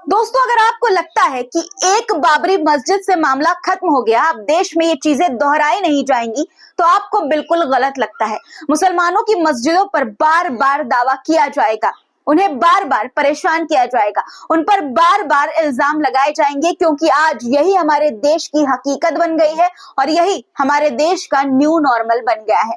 दोस्तों, अगर आपको लगता है कि एक बाबरी मस्जिद से मामला खत्म हो गया, अब देश में ये चीजें दोहराई नहीं जाएंगी, तो आपको बिल्कुल गलत लगता है। मुसलमानों की मस्जिदों पर बार बार दावा किया जाएगा, उन्हें बार बार परेशान किया जाएगा, उन पर बार बार इल्जाम लगाए जाएंगे, क्योंकि आज यही हमारे देश की हकीकत बन गई है और यही हमारे देश का न्यू नॉर्मल बन गया है।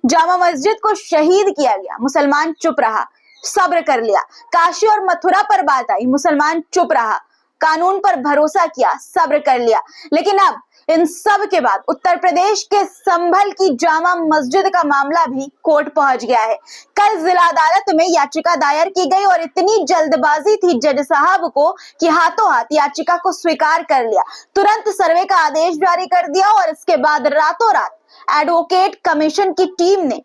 जामा मस्जिद को शहीद किया गया, मुसलमान चुप रहा, सब्र कर लिया। काशी और मथुरा पर बात आई, मुसलमान चुप रहा, कानून पर भरोसा किया, सब्र कर लिया। लेकिन अब इन सब के बाद उत्तर प्रदेश के संभल की जामा मस्जिद का मामला भी कोर्ट पहुंच गया है। कल जिला अदालत में याचिका दायर की गई और इतनी जल्दबाजी थी जज साहब को कि हाथों हाथ याचिका को स्वीकार कर लिया, तुरंत सर्वे का आदेश जारी कर दिया और इसके बाद रातों रात एडवोकेट कमीशन की टीम ने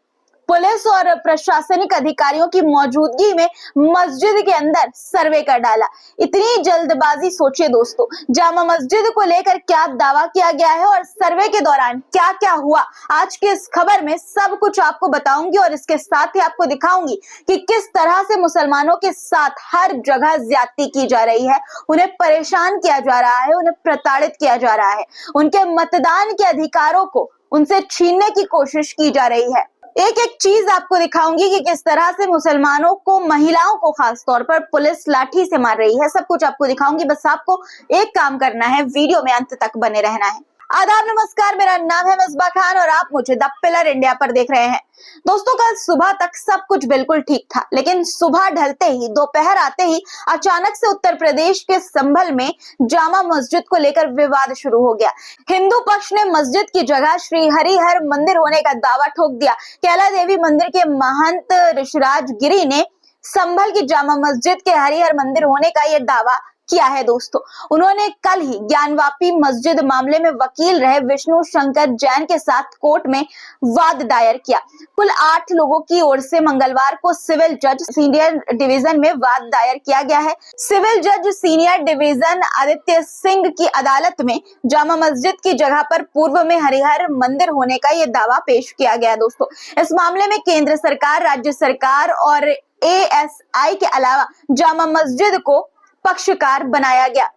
पुलिस और प्रशासनिक अधिकारियों की मौजूदगी में मस्जिद के अंदर सर्वे कर डाला। इतनी जल्दबाजी, सोचिए दोस्तों, जामा मस्जिद को लेकर क्या दावा किया गया है और सर्वे के दौरान क्या क्या हुआ, आज की इस खबर में सब कुछ आपको बताऊंगी और इसके साथ ही आपको दिखाऊंगी कि किस तरह से मुसलमानों के साथ हर जगह ज्यादती की जा रही है, उन्हें परेशान किया जा रहा है, उन्हें प्रताड़ित किया जा रहा है, उनके मतदान के अधिकारों को उनसे छीनने की कोशिश की जा रही है। एक एक चीज आपको दिखाऊंगी कि किस तरह से मुसलमानों को, महिलाओं को खास तौर पर पुलिस लाठी से मार रही है। सब कुछ आपको दिखाऊंगी, बस आपको एक काम करना है, वीडियो में अंत तक बने रहना है। आदाब, नमस्कार, मेरा नाम है मिसबा खान और आप मुझे द पिलर इंडिया पर देख रहे हैं। दोस्तों, कल सुबह तक सब कुछ बिल्कुल ठीक था, लेकिन सुबह ढलते ही, दोपहर आते ही अचानक से उत्तर प्रदेश के संभल में जामा मस्जिद को लेकर विवाद शुरू हो गया। हिंदू पक्ष ने मस्जिद की जगह श्री हरिहर मंदिर होने का दावा ठोक दिया। कैला देवी मंदिर के महंत ऋषिराज गिरी ने संभल की जामा मस्जिद के हरिहर मंदिर होने का यह दावा किया है। दोस्तों, उन्होंने कल ही ज्ञानवापी मस्जिद मामले में वकील रहे विष्णु शंकर जैन के साथ कोर्ट में वाद दायर किया। कुल 8 लोगों की ओर से मंगलवार को सिविल जज सीनियर डिवीजन में वाद दायर किया गया है। सिविल जज सीनियर डिवीजन आदित्य सिंह की अदालत में जामा मस्जिद की जगह पर पूर्व में हरिहर मंदिर होने का यह दावा पेश किया गया। दोस्तों, इस मामले में केंद्र सरकार, राज्य सरकार और ASI के अलावा जामा मस्जिद को पक्षकार बनाया गया।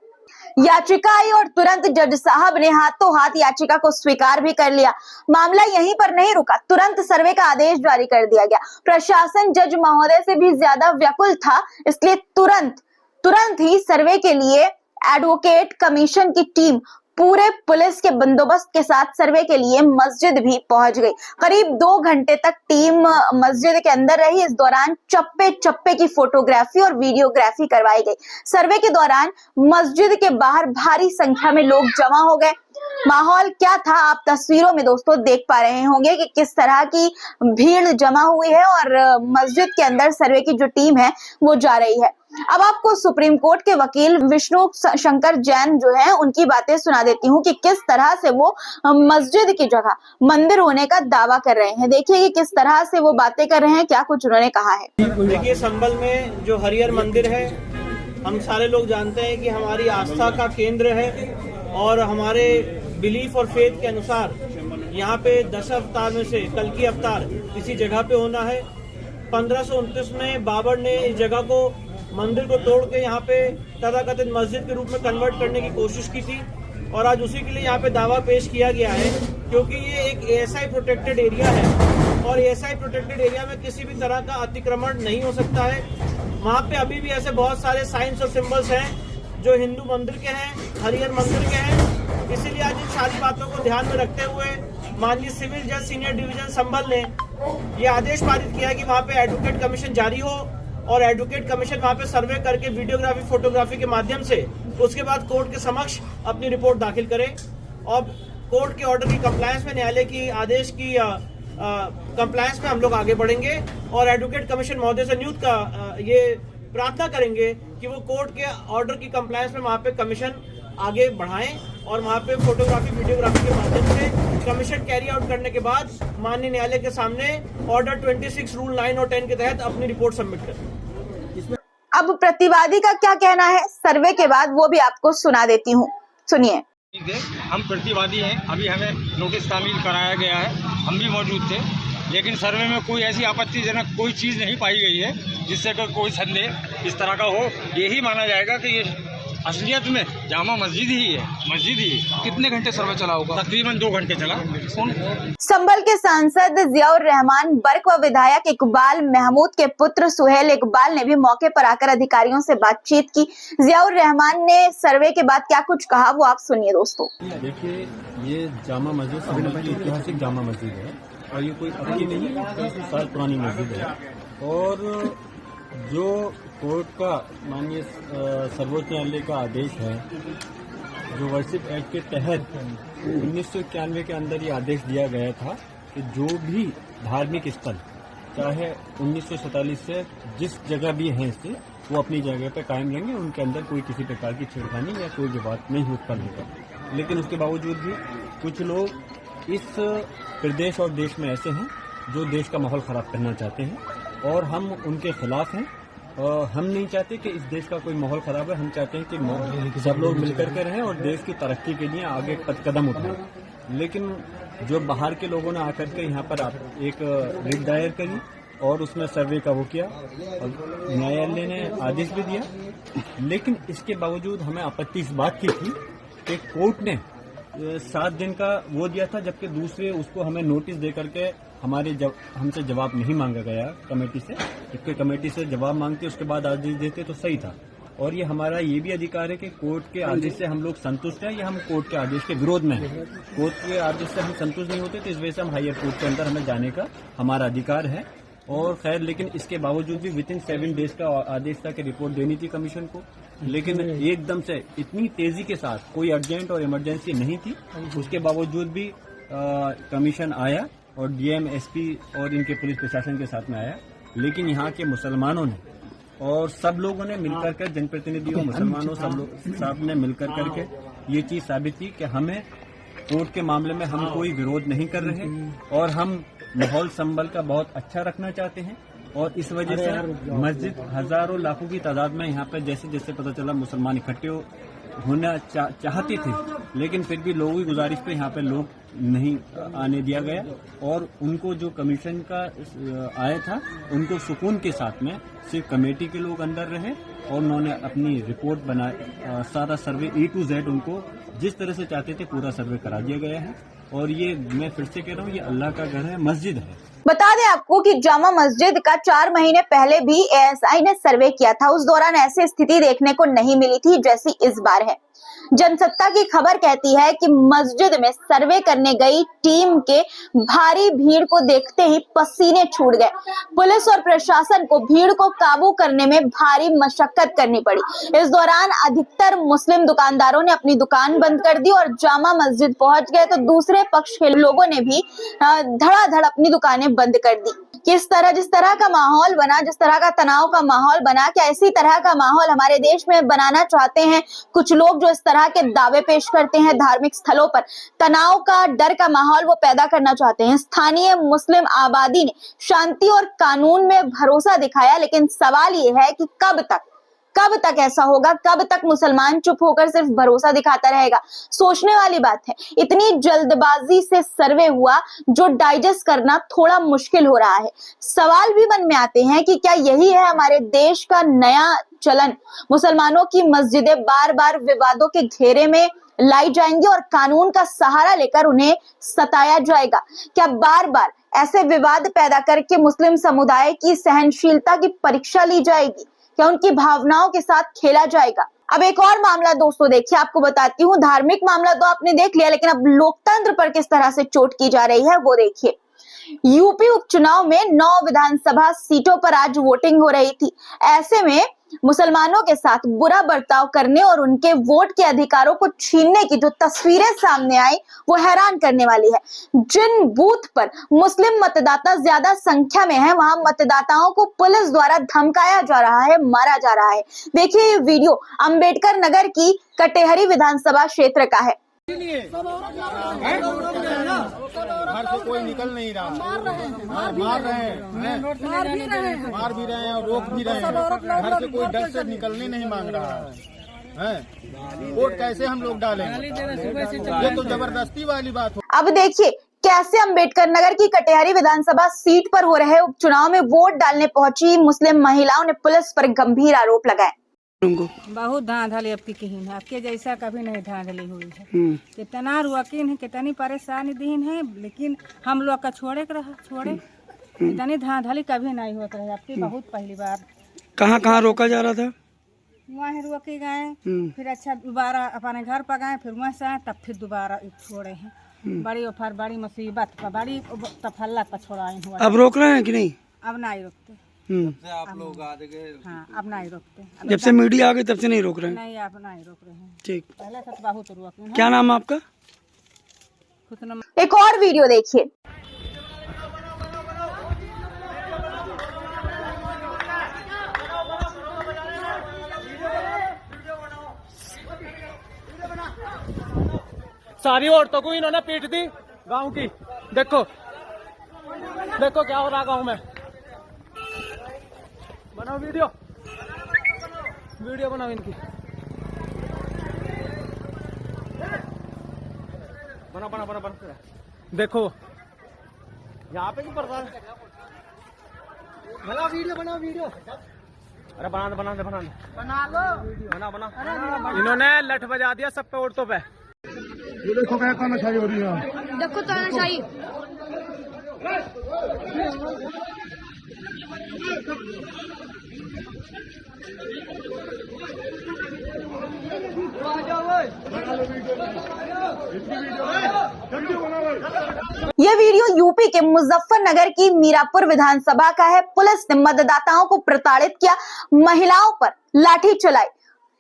याचिका आई और तुरंत जज साहब ने हाथों हाथ याचिका को स्वीकार भी कर लिया। मामला यहीं पर नहीं रुका, तुरंत सर्वे का आदेश जारी कर दिया गया। प्रशासन जज महोदय से भी ज्यादा व्याकुल था, इसलिए तुरंत ही सर्वे के लिए एडवोकेट कमीशन की टीम पूरे पुलिस के बंदोबस्त के साथ सर्वे के लिए मस्जिद भी पहुंच गई। करीब 2 घंटे तक टीम मस्जिद के अंदर रही। इस दौरान चप्पे चप्पे की फोटोग्राफी और वीडियोग्राफी करवाई गई। सर्वे के दौरान मस्जिद के बाहर भारी संख्या में लोग जमा हो गए। माहौल क्या था, आप तस्वीरों में दोस्तों देख पा रहे होंगे कि किस तरह की भीड़ जमा हुई है और मस्जिद के अंदर सर्वे की जो टीम है वो जा रही है। अब आपको सुप्रीम कोर्ट के वकील विष्णु शंकर जैन जो है उनकी बातें सुना देती हूँ कि किस तरह से वो मस्जिद की जगह मंदिर होने का दावा कर रहे हैं। देखिए कि किस तरह से वो बातें कर रहे हैं, क्या कुछ उन्होंने कहा है। देखिए, संभल में जो हरिहर मंदिर है, हम सारे लोग जानते हैं कि हमारी आस्था का केंद्र है और हमारे बिलीफ और फेथ के अनुसार यहाँ पे 10 अवतार में से कल की अवतार इसी जगह पे होना है। 1529 में बाबर ने इस जगह को, मंदिर को तोड़ के यहाँ पे तथाकथित मस्जिद के रूप में कन्वर्ट करने की कोशिश की थी और आज उसी के लिए यहाँ पे दावा पेश किया गया है, क्योंकि ये एक ASI प्रोटेक्टेड एरिया है और ASI प्रोटेक्टेड एरिया में किसी भी तरह का अतिक्रमण नहीं हो सकता है। वहाँ पे अभी भी ऐसे बहुत सारे साइंस और सिंबल्स हैं जो हिंदू मंदिर के हैं, हरिहर मंदिर के हैं। इसीलिए आज इन सारी बातों को ध्यान में रखते हुए माननीय सिविल जज सीनियर डिवीजन संभल ने यह आदेश पारित किया कि वहाँ पे एडवोकेट कमीशन जारी हो और एडवोकेट कमीशन वहाँ पे सर्वे करके वीडियोग्राफी, फोटोग्राफी के माध्यम से उसके बाद कोर्ट के समक्ष अपनी रिपोर्ट दाखिल करे और कोर्ट के ऑर्डर की कंप्लायंस में, न्यायालय की आदेश की कंप्लायंस में हम लोग आगे बढ़ेंगे और एडवोकेट कमीशन महोदय से नियुक्त का ये प्रार्थना करेंगे कि वो कोर्ट के ऑर्डर की कंप्लायंस में वहाँ पे कमीशन आगे बढ़ाएं और वहाँ पे फोटोग्राफी, वीडियोग्राफी के माध्यम से कमीशन कैरी आउट करने के बाद माननीय न्यायालय के सामने ऑर्डर 26 रूल 9 और 10 के तहत अपनी रिपोर्ट सबमिट करें। अब प्रतिवादी का क्या कहना है सर्वे के बाद, वो भी आपको सुना देती हूँ, सुनिए। हम प्रतिवादी हैं, अभी हमें नोटिस तामील कराया गया है, हम भी मौजूद थे। लेकिन सर्वे में कोई ऐसी आपत्तिजनक कोई चीज़ नहीं पाई गई है जिससे कोई संदेह इस तरह का हो। यही माना जाएगा कि ये असलियत में जामा मस्जिद ही है, मस्जिद ही। कितने घंटे सर्वे चला होगा? तकरीबन 2 घंटे चला। संभल के सांसद जियाउर रहमान बर्क व विधायक इकबाल महमूद के पुत्र सुहेल इकबाल ने भी मौके पर आकर अधिकारियों से बातचीत की। जियाउर रहमान ने सर्वे के बाद क्या कुछ कहा वो आप सुनिए दोस्तों। देखिए, ये जामा मस्जिद संभल की ऐतिहासिक जामा मस्जिद है और ये कोई अभी नहीं, 10 साल पुरानी मस्जिद है। और जो कोर्ट का माननीय सर्वोच्च न्यायालय का आदेश है, जो वर्शिप एक्ट के तहत 1991 के अंदर ये आदेश दिया गया था कि जो भी धार्मिक स्थल चाहे 1947 से जिस जगह भी हैं इससे वो अपनी जगह पर कायम रहेंगे, उनके अंदर कोई किसी प्रकार की छेड़खानी या कोई विवाद नहीं उत्पन्न होगा। लेकिन उसके बावजूद भी कुछ लोग इस प्रदेश और देश में ऐसे हैं जो देश का माहौल खराब करना चाहते हैं और हम उनके खिलाफ हैं। हम नहीं चाहते कि इस देश का कोई माहौल खराब है। हम चाहते हैं कि सब लोग मिलकर के रहें और देश की तरक्की के लिए आगे कदम उठाएं। लेकिन जो बाहर के लोगों ने आकर के यहाँ पर एक रिट दायर करी और उसमें सर्वे का वो किया और न्यायालय ने आदेश भी दिया। लेकिन इसके बावजूद हमें आपत्ति इस बात की थी कि कोर्ट ने 7 दिन का वो दिया था, जबकि दूसरे उसको हमें नोटिस दे करके हमसे जवाब नहीं मांगा गया कमेटी से। जबकि कमेटी से जवाब मांगते उसके बाद आदेश देते तो सही था। और ये हमारा ये भी अधिकार है कि कोर्ट के आदेश से हम लोग संतुष्ट हैं या हम कोर्ट के आदेश के विरोध में हैं। कोर्ट के आदेश से हम संतुष्ट नहीं होते तो इस वजह से हम हायर कोर्ट के अंदर हमें जाने का हमारा अधिकार है। और खैर, लेकिन इसके बावजूद भी विदिन 7 डेज का आदेश था कि रिपोर्ट देनी थी कमीशन को। लेकिन एकदम से इतनी तेजी के साथ कोई अर्जेंट और इमरजेंसी नहीं थी, उसके बावजूद भी कमीशन आया और डीएम, एसपी और इनके पुलिस प्रशासन के साथ में आया। लेकिन यहाँ के मुसलमानों ने और सब लोगों ने मिलकर के, जनप्रतिनिधियों, मुसलमानों, सब ने मिलकर करके ये चीज साबित की कि हमें कोर्ट के मामले में हम कोई विरोध नहीं कर रहे और हम माहौल संभल का बहुत अच्छा रखना चाहते हैं। और इस वजह से मस्जिद हजारों लाखों की तादाद में यहाँ पर जैसे जैसे पता चला मुसलमान इकट्ठे होना चाहते थे, लेकिन फिर भी लोगों की गुजारिश पे यहाँ पे लोग नहीं आने दिया गया। और उनको जो कमीशन का आया था उनको सुकून के साथ में सिर्फ कमेटी के लोग अंदर रहे और उन्होंने अपनी रिपोर्ट बनाई। सारा सर्वे A to Z उनको जिस तरह से चाहते थे पूरा सर्वे करा दिया गया है। और ये मैं फिर से कह रहा हूँ, ये अल्लाह का घर है, मस्जिद है। बता दें आपको कि जामा मस्जिद का 4 महीने पहले भी ASI ने सर्वे किया था। उस दौरान ऐसी स्थिति देखने को नहीं मिली थी जैसी इस बार है। जनसत्ता की खबर कहती है कि मस्जिद में सर्वे करने गई टीम के भारी भीड़ को देखते ही पसीने छूट गए। पुलिस और प्रशासन को भीड़ को काबू करने में भारी मशक्कत करनी पड़ी। इस दौरान अधिकतर मुस्लिम दुकानदारों ने अपनी दुकान बंद कर दी और जामा मस्जिद पहुंच गए तो दूसरे पक्ष के लोगों ने भी धड़ाधड़ अपनी दुकानें बंद कर दी। जिस तरह का माहौल बना, जिस तरह का तनाव का माहौल बना, क्या इसी तरह का माहौल हमारे देश में बनाना चाहते हैं कुछ लोग जो इस तरह के दावे पेश करते हैं धार्मिक स्थलों पर? तनाव का, डर का माहौल वो पैदा करना चाहते हैं। स्थानीय मुस्लिम आबादी ने शांति और कानून में भरोसा दिखाया, लेकिन सवाल ये है कि कब तक ऐसा होगा? कब तक मुसलमान चुप होकर सिर्फ भरोसा दिखाता रहेगा? सोचने वाली बात है। इतनी जल्दबाजी से सर्वे हुआ जो डाइजेस्ट करना थोड़ा मुश्किल हो रहा है। सवाल भी मन में आते हैं कि क्या यही है हमारे देश का नया चलन? मुसलमानों की मस्जिदें बार बार विवादों के घेरे में लाई जाएंगी और कानून का सहारा लेकर उन्हें सताया जाएगा? क्या बार बार ऐसे विवाद पैदा करके मुस्लिम समुदाय की सहनशीलता की परीक्षा ली जाएगी? क्या उनकी भावनाओं के साथ खेला जाएगा? अब एक और मामला दोस्तों देखिए, आपको बताती हूँ। धार्मिक मामला तो आपने देख लिया, लेकिन अब लोकतंत्र पर किस तरह से चोट की जा रही है वो देखिए। यूपी उपचुनाव में 9 विधानसभा सीटों पर आज वोटिंग हो रही थी। ऐसे में मुसलमानों के साथ बुरा बर्ताव करने और उनके वोट के अधिकारों को छीनने की जो तस्वीरें सामने आई वो हैरान करने वाली है। जिन बूथ पर मुस्लिम मतदाता ज्यादा संख्या में है वहां मतदाताओं को पुलिस द्वारा धमकाया जा रहा है, मारा जा रहा है। देखिए ये वीडियो अंबेडकर नगर की कटेहरी विधानसभा क्षेत्र का है। घर से कोई निकल नहीं रहा, मार रहे हैं, मार भी रहे हैं और रोक भी रहे हैं। घर से कोई डर से निकलने नहीं मांग रहा है। वोट कैसे हम लोग डालेंगे? ये तो जबरदस्ती वाली बात हो। अब देखिए कैसे अंबेडकर नगर की कटिहारी विधानसभा सीट पर हो रहे उपचुनाव में वोट डालने पहुंची मुस्लिम महिलाओं ने पुलिस पर गंभीर आरोप लगाए। बहुत धांधली अब की है, आपके जैसा कभी नहीं धांधली हुई है। कितना रुआकिन है, कितनी परेशानी दीन है, लेकिन हम लोग का छोड़े इतनी धांधली कभी नहीं होता है। आपकी बहुत पहली बार कहाँ कहाँ रोका जा रहा था? वहाँ रोके गए, फिर अच्छा दोबारा अपने घर पर गए, फिर वहाँ से आए, तब फिर दोबारा छोड़े हैं। बड़ी ऑफर, बड़ी मुसीबत पर, बड़ी तफल्ला पर छोड़ाए हुआ। अब रोक रहे हैं कि नहीं? अब नहीं रोकते। आप लोग आ गए? हाँ, अब नहीं रोकते। जब से मीडिया आ गई तब से नहीं रोक रहे हैं? नहीं, अब नहीं रोक रहे हैं। ठीक, पहले से बहुत रोके। क्या नाम आपका? एक और वीडियो देखिए। सारी औरतों को इन्होंने पीट दी गांव की। देखो देखो क्या हो रहा गांव में। बनाओ वीडियो बनाओ इनकी, बना। देखो यहाँ पे क्यों बनाओ वीडियो। अरे बना। इन्होंने लठ बजा दिया सब पे, औरतों पे। ये देखो क्या तानाशाही हो रही है। देखो तानाशाही। यह वीडियो यूपी के मुजफ्फरनगर की मीरापुर विधानसभा का है। पुलिस ने मतदाताओं को प्रताड़ित किया, महिलाओं पर लाठी चलाई।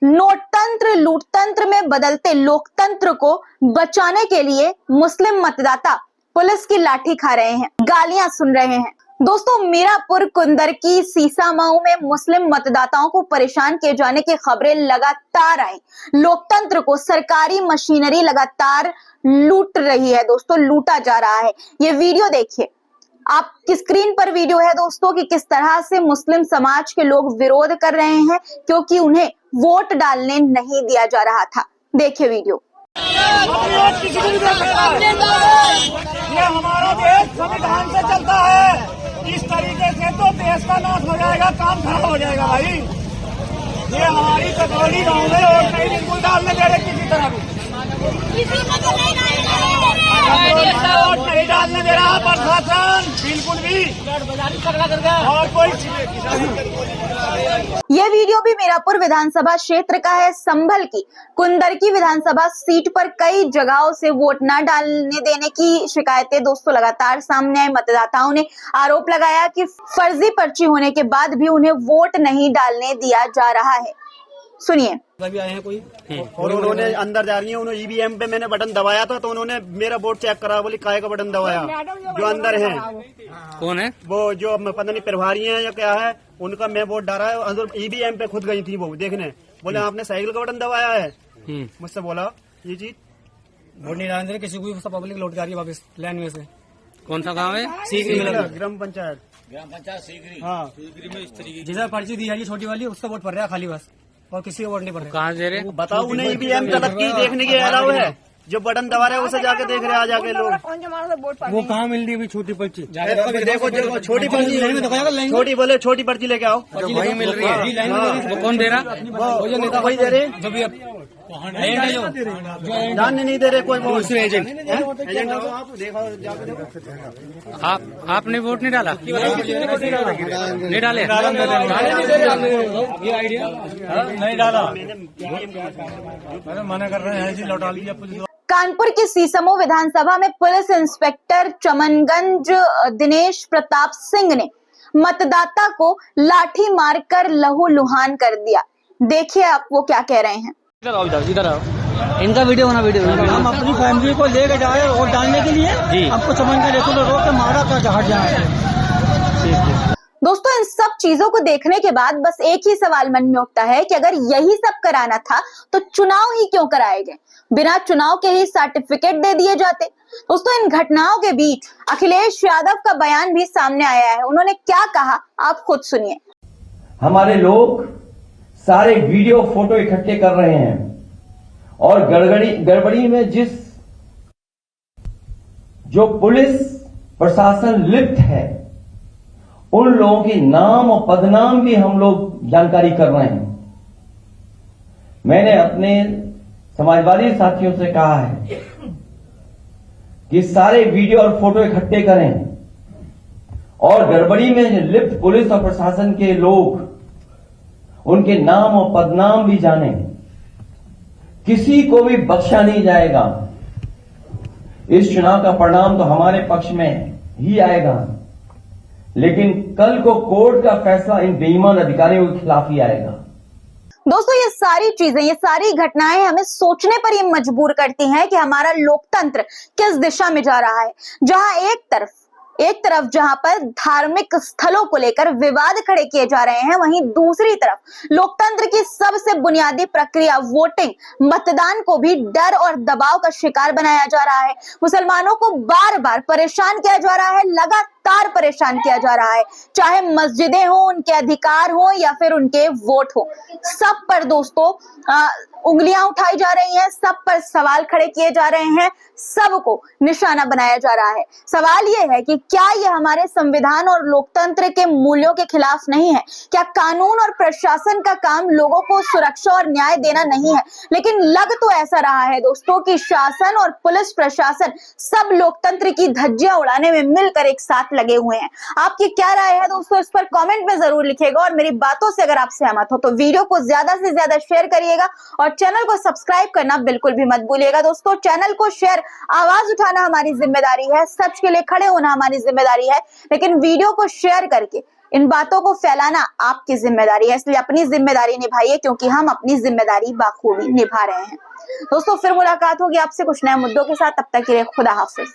नोटतंत्र लूटतंत्र में बदलते लोकतंत्र को बचाने के लिए मुस्लिम मतदाता पुलिस की लाठी खा रहे हैं, गालियां सुन रहे हैं। दोस्तों, मीरापुर कुंदर की सीसामऊ में मुस्लिम मतदाताओं को परेशान किए जाने की खबरें लगातार आई। लोकतंत्र को सरकारी मशीनरी लगातार लूट रही है। दोस्तों, लूटा जा रहा है। ये वीडियो देखिए, आपकी स्क्रीन पर वीडियो है दोस्तों कि किस तरह से मुस्लिम समाज के लोग विरोध कर रहे हैं क्योंकि उन्हें वोट डालने नहीं दिया जा रहा था। देखिए वीडियो। ये हमारा देश संविधान से चलता है। इस तरीके से तो देश का नाश हो जाएगा, काम खराब हो जाएगा भाई। ये हमारी कटौली गाँव में और कहीं बिल्कुल डालने दे रहे किसी तरह भी, वोट नहीं डालने दे रहा प्रशासन बिल्कुल भी। और कोई यह वीडियो भी मीरापुर विधानसभा क्षेत्र का है। संभल की कुंदर की विधानसभा सीट पर कई जगहों से वोट न डालने देने की शिकायतें दोस्तों लगातार सामने आई। मतदाताओं ने आरोप लगाया कि फर्जी पर्ची होने के बाद भी उन्हें वोट नहीं डालने दिया जा रहा है। सुनिए। अभी आए हैं कोई और उन्होंने अंदर जा रही है, उन्होंने ईवीएम पे मैंने बटन दबाया था तो उन्होंने मेरा वोट चेक करा, बोली काहे का बटन दबाया। जो अंदर है कौन है वो, जो पता नहीं प्रभारी है या क्या है, उनका मैं वोट डाला है। अंदर ईवीएम पे खुद गई थी वो देखने, बोले आपने साइकिल का बटन दबाया है। मुझसे बोला ये चीज वोट नहीं डालने किसी को, पब्लिक लौट जा रही है वापस लाइन में से। कौन सा गांव है? ग्राम पंचायत सीकरी। हाँ, जिसे पर्ची दी है छोटी वाली उसका वोट पड़ रहा है खाली बस, और किसी को वोट नहीं पड़ रहा। कहाँ दे रहे? बताओ उन्हें ईवीएम तलक की देखने की अलाउ है। जो बटन दबा रहे हैं उसे जाके देख रहे हैं, आ जाके लोग। वो कहाँ मिल रही है छोटी पर्ची? देखो जो छोटी पर्ची, छोटी बोले छोटी पर्ची लेके आओ। वही मिल रही है। वो कौन दे रहा? वो नेता वही दे रहे, जो भी जानने नहीं दे रहे कोई। वो एजेंट आप देखो, जाके देखो। आपने वोट नहीं डाला? नहीं डाले? ये आइडिया नहीं डाला, मना कर रहे हैं जी, लौटा लिया पुलिस। कानपुर की सीसमऊ विधानसभा में पुलिस इंस्पेक्टर चमनगंज दिनेश प्रताप सिंह ने मतदाता को लाठी मारकर लहूलुहान कर दिया। देखिए आप वो क्या कह रहे हैं। इधर आओ। इनका वीडियो बना, वीडियो हम अपनी फैमिली को लेके जाए वोट डालने के लिए जी। हमको समझ कर देखो, रोक के मारा का हट जाए। दोस्तों, इन सब चीजों को देखने के बाद बस एक ही सवाल मन में उठता है कि अगर यही सब कराना था तो चुनाव ही क्यों कराए गए? बिना चुनाव के ही सर्टिफिकेट दे दिए जाते। दोस्तों, इन घटनाओं के बीच अखिलेश यादव का बयान भी सामने आया है। उन्होंने क्या कहा आप खुद सुनिए। हमारे लोग सारे वीडियो फोटो इकट्ठे कर रहे हैं और गड़बड़ी में जिस जो पुलिस प्रशासन लिप्त है उन लोगों के नाम और पदनाम भी हम लोग जानकारी कर रहे हैं। मैंने अपने समाजवादी साथियों से कहा है कि सारे वीडियो और फोटो इकट्ठे करें और गड़बड़ी में लिप्त पुलिस और प्रशासन के लोग उनके नाम और पदनाम भी जानें। किसी को भी बख्शा नहीं जाएगा। इस चुनाव का परिणाम तो हमारे पक्ष में ही आएगा, लेकिन कल को कोर्ट का फैसला इन बेईमान अधिकारियों के खिलाफ ही आएगा। दोस्तों, ये सारी चीजें, ये सारी घटनाएं हमें सोचने पर ये मजबूर करती हैं कि हमारा लोकतंत्र किस दिशा में जा रहा है। जहां एक तरफ जहां पर धार्मिक स्थलों को लेकर विवाद खड़े किए जा रहे हैं, वहीं दूसरी तरफ लोकतंत्र की सबसे बुनियादी प्रक्रिया वोटिंग, मतदान को भी डर और दबाव का शिकार बनाया जा रहा है। मुसलमानों को बार बार परेशान किया जा रहा है, लगातार परेशान किया जा रहा है, चाहे मस्जिदें हो, उनके अधिकार हो या फिर उनके वोट हो। सब पर दोस्तों उंगलियां उठाई जा रही हैं, सब पर सवाल खड़े किए जा रहे हैं, सबको निशाना बनाया जा रहा है। सवाल यह है कि क्या यह हमारे संविधान और लोकतंत्र के मूल्यों के खिलाफ नहीं है? क्या कानून और प्रशासन का काम लोगों को सुरक्षा और न्याय देना नहीं है? लेकिन लग तो ऐसा रहा है दोस्तों कि शासन और पुलिस प्रशासन सब लोकतंत्र की धज्जियां उड़ाने में मिलकर एक साथ लगे हुए हैं। आपकी क्या राय है दोस्तों, इस पर कमेंट में जरूर लिखिएगा और मेरी बातों से अगर आप सहमत हो तो वीडियो को ज्यादा से ज्यादा शेयर करिएगा और चैनल को सब्सक्राइब करना बिल्कुल भी मत भूलिएगा। दोस्तों, चैनल को शेयर, आवाज उठाना हमारी जिम्मेदारी है, सच के लिए खड़े होना हमारी जिम्मेदारी है, लेकिन वीडियो को शेयर करके इन बातों को फैलाना आपकी जिम्मेदारी है। इसलिए अपनी जिम्मेदारी निभाइए, क्योंकि हम अपनी जिम्मेदारी बाखूबी निभा रहे हैं। दोस्तों, फिर मुलाकात होगी आपसे कुछ नए मुद्दों के साथ। तब तक के लिए खुदा हाफिज।